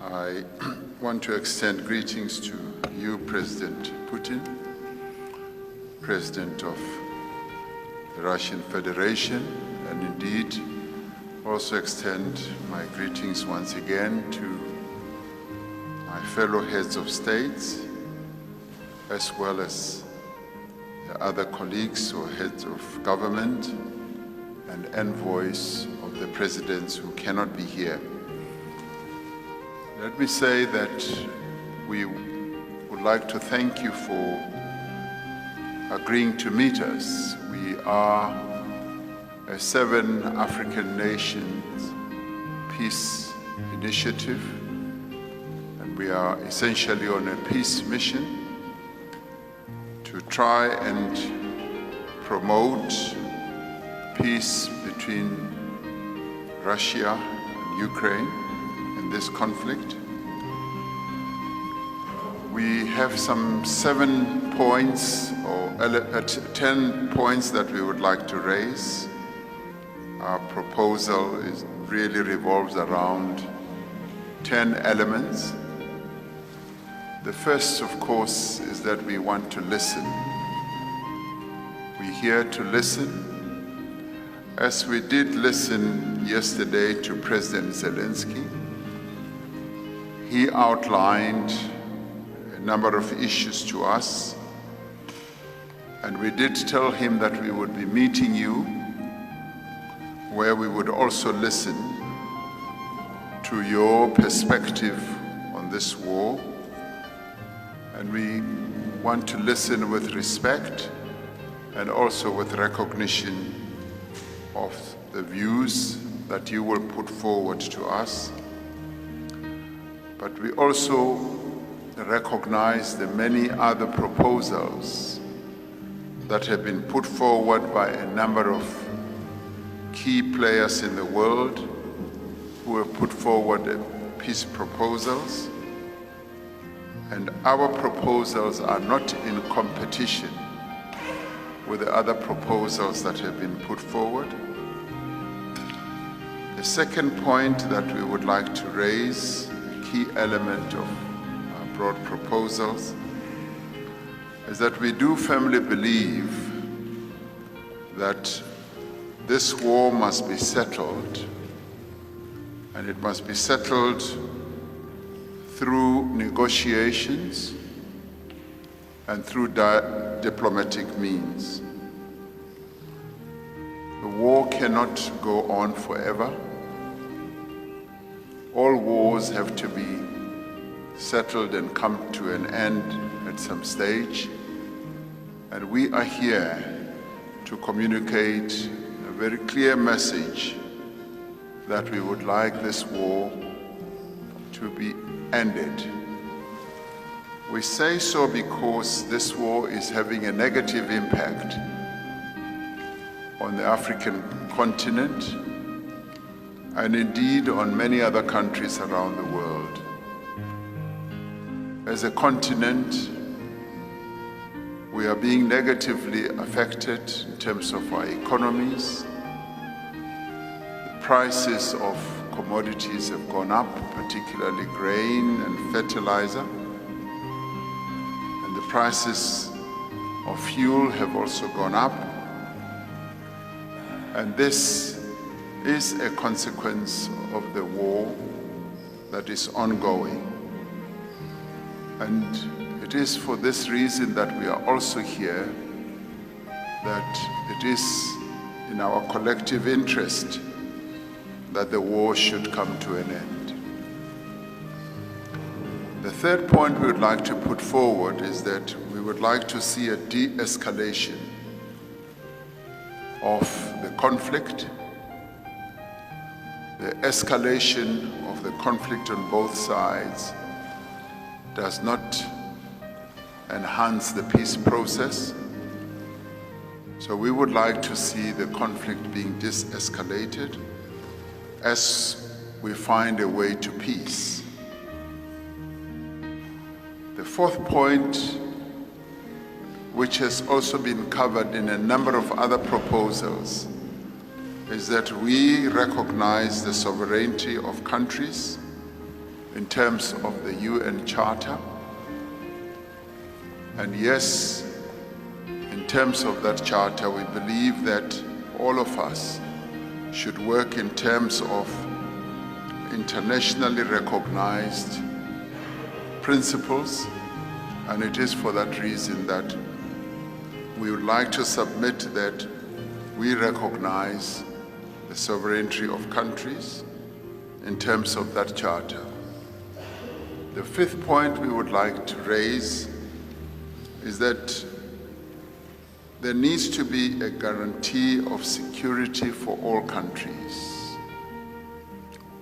I want to extend greetings to you, President Putin, President of the Russian Federation, and indeed also extend my greetings once again to my fellow heads of states, as well as the other colleagues or heads of government and envoys of the presidents who cannot be here. Let me say that we would like to thank you for agreeing to meet us. We are a 7 African nations peace initiative, and we are essentially on a peace mission to try and promote peace between Russia and Ukraine in this conflict. We have some 7 points or 10 points that we would like to raise. Our proposal really revolves around 10 elements. The first, of course, is that we want to listen. We're here to listen, as we did listen yesterday to President Zelensky. He outlined a number of issues to us, and we did tell him that we would be meeting you, where we would also listen to your perspective on this war. And we want to listen with respect and also with recognition of the views that you will put forward to us. But we also recognize the many other proposals that have been put forward by a number of key players in the world who have put forward peace proposals. And our proposals are not in competition with the other proposals that have been put forward. The second point that we would like to raise, a key element of our broad proposals, is that we do firmly believe that this war must be settled, and it must be settled through negotiations and through diplomatic means. The war cannot go on forever. All wars have to be settled and come to an end at some stage. And we are here to communicate a very clear message that we would like this war to be ended. We say so because this war is having a negative impact on the African continent and indeed on many other countries around the world. As a continent, we are being negatively affected in terms of our economies. The prices of commodities have gone up, particularly grain and fertilizer. And the prices of fuel have also gone up. And this is a consequence of the war that is ongoing. And it is for this reason that we are also here, that it is in our collective interest that the war should come to an end. The third point we would like to put forward is that we would like to see a de-escalation of the conflict. The escalation of the conflict on both sides does not enhance the peace process. So we would like to see the conflict being de-escalated as we find a way to peace. The fourth point, which has also been covered in a number of other proposals, is that we recognize the sovereignty of countries in terms of the UN Charter. And yes, in terms of that charter, we believe that all of us should work in terms of internationally recognized principles, and it is for that reason that we would like to submit that we recognize the sovereignty of countries in terms of that charter. The fifth point we would like to raise is that there needs to be a guarantee of security for all countries.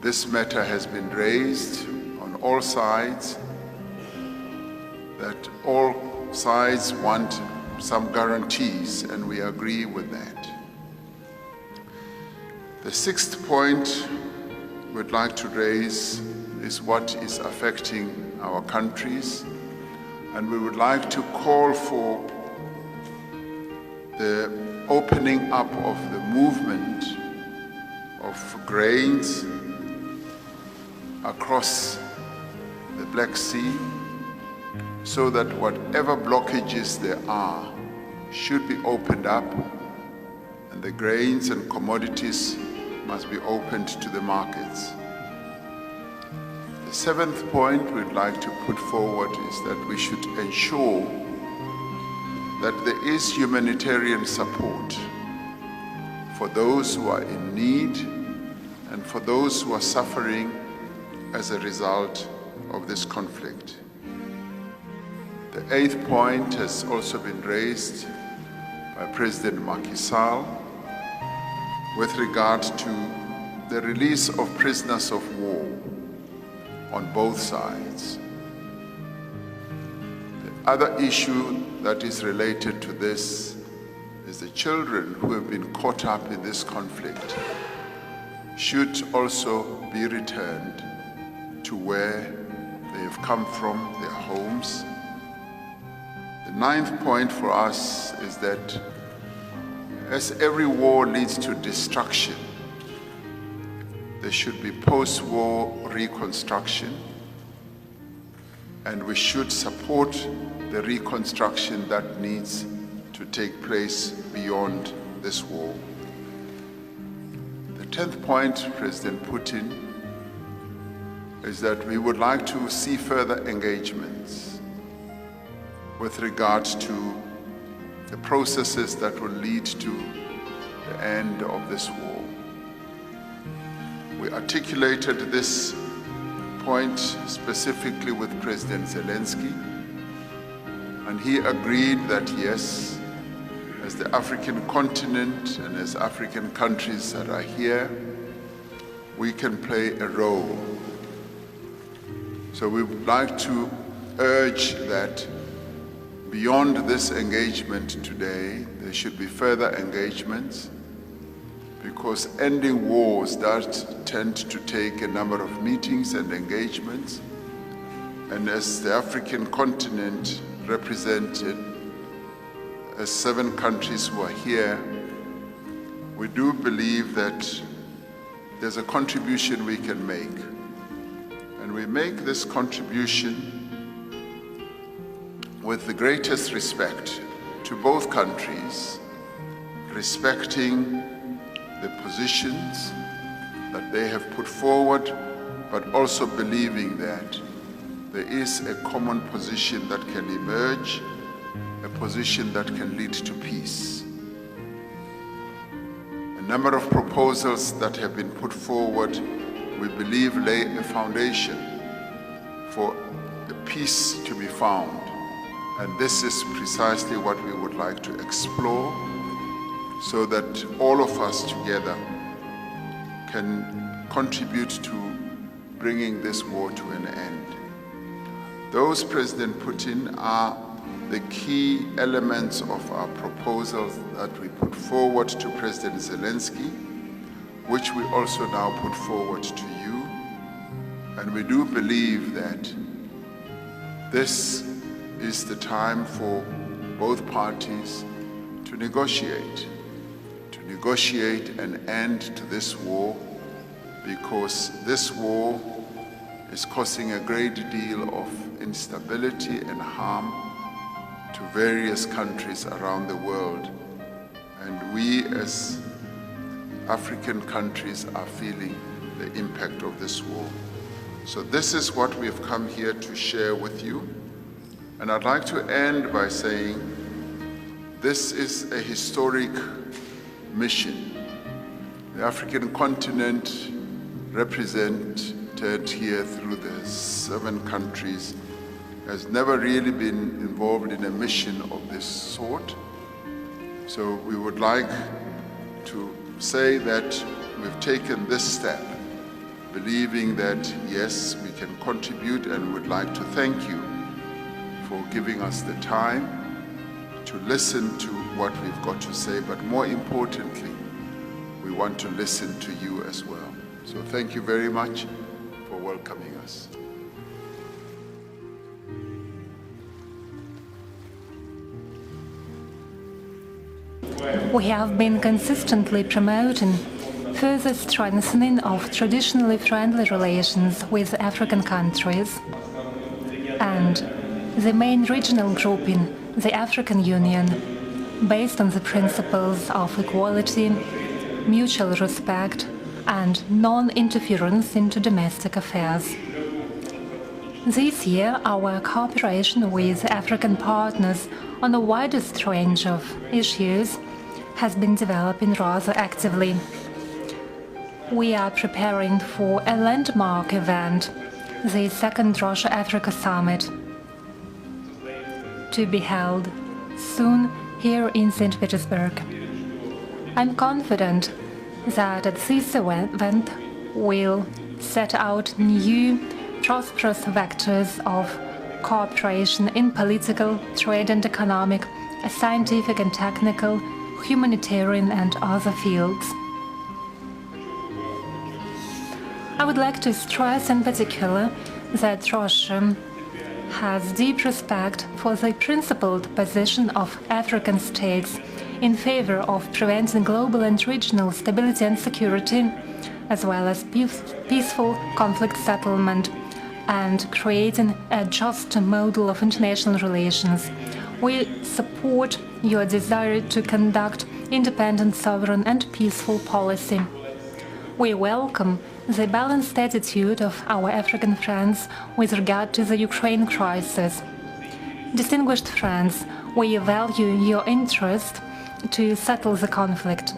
This matter has been raised on all sides, that all sides want some guarantees, and we agree with that. The sixth point we'd like to raise is what is affecting our countries, and we would like to call for the opening up of the movement of grains across the Black Sea, so that whatever blockages there are should be opened up, and the grains and commodities must be opened to the markets. The seventh point we'd like to put forward is that we should ensure that there is humanitarian support for those who are in need and for those who are suffering as a result of this conflict. The eighth point has also been raised by President Macky Sall with regard to the release of prisoners of war on both sides. The other issue that is related to this is the children who have been caught up in this conflict should also be returned to where they have come from, their homes. The ninth point for us is that as every war leads to destruction, there should be post-war reconstruction, and we should support the reconstruction that needs to take place beyond this war. The 10th point President Putin is that we would like to see further engagements with regards to the processes that will lead to the end of this war. We articulated this point specifically with President Zelensky, and he agreed that yes, as the African continent and as African countries that are here, we can play a role. So we would like to urge that beyond this engagement today, there should be further engagements, because ending wars does tend to take a number of meetings and engagements. And as the African continent represented, as 7 countries who are here, we do believe that there's a contribution we can make. And we make this contribution with the greatest respect to both countries, respecting the positions that they have put forward, but also believing that there is a common position that can emerge, a position that can lead to peace. A number of proposals that have been put forward, we believe, lay a foundation for a peace to be found. And this is precisely what we would like to explore, so that all of us together can contribute to bringing this war to an end. Those, President Putin, are the key elements of our proposals that we put forward to President Zelensky, which we also now put forward to you. And we do believe that this is the time for both parties to negotiate an end to this war, because this war is causing a great deal of instability and harm to various countries around the world. And we as African countries are feeling the impact of this war. So this is what we've come here to share with you. And I'd like to end by saying this is a historic mission. The African continent, represented here through the 7 countries, has never really been involved in a mission of this sort. So we would like to say that we've taken this step, believing that yes, we can contribute, and would like to thank you for giving us the time to listen to what we've got to say, but more importantly, we want to listen to you as well. So thank you very much for welcoming us. We have been consistently promoting further strengthening of traditionally friendly relations with African countries, and the main regional grouping, the African Union, based on the principles of equality, mutual respect, and non-interference into domestic affairs. This year, our cooperation with African partners on the widest range of issues has been developing rather actively. We are preparing for a landmark event, the second Russia-Africa Summit, to be held soon here in St. Petersburg. I'm confident that at this event we'll set out new, prosperous vectors of cooperation in political, trade and economic, scientific and technical, humanitarian and other fields. I would like to stress in particular that Russia has deep respect for the principled position of African states in favor of preventing global and regional stability and security, as well as peaceful conflict settlement and creating a just model of international relations. We support your desire to conduct independent, sovereign and peaceful policy. We welcome the balanced attitude of our African friends with regard to the Ukraine crisis. Distinguished friends, we value your interest to settle the conflict.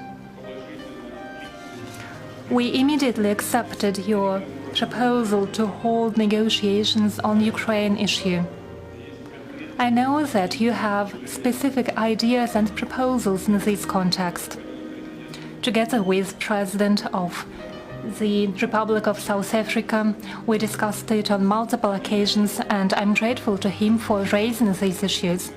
We immediately accepted your proposal to hold negotiations on the Ukraine issue. I know that you have specific ideas and proposals in this context. Together with President of the Republic of South Africa, we discussed it on multiple occasions, and I'm grateful to him for raising these issues.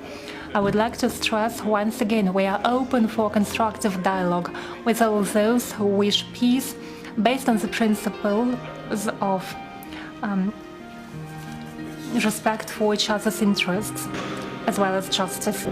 I would like to stress once again we are open for constructive dialogue with all those who wish peace based on the principles of respect for each other's interests, as well as justice.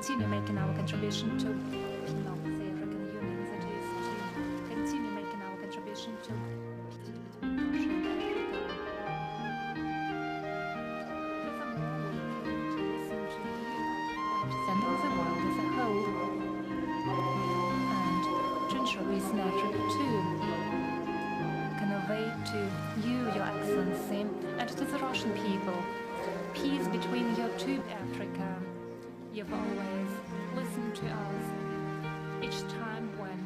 continue making our contribution to the African Union, that is, to continue making our contribution to peace between Russia and Africa. Furthermore, we came to listen to you, representing the world as a whole, and to ensure recent Africa too. Convey to you, Your Excellency, and to the Russian people, peace between your two Africa. You've always listened to us each time when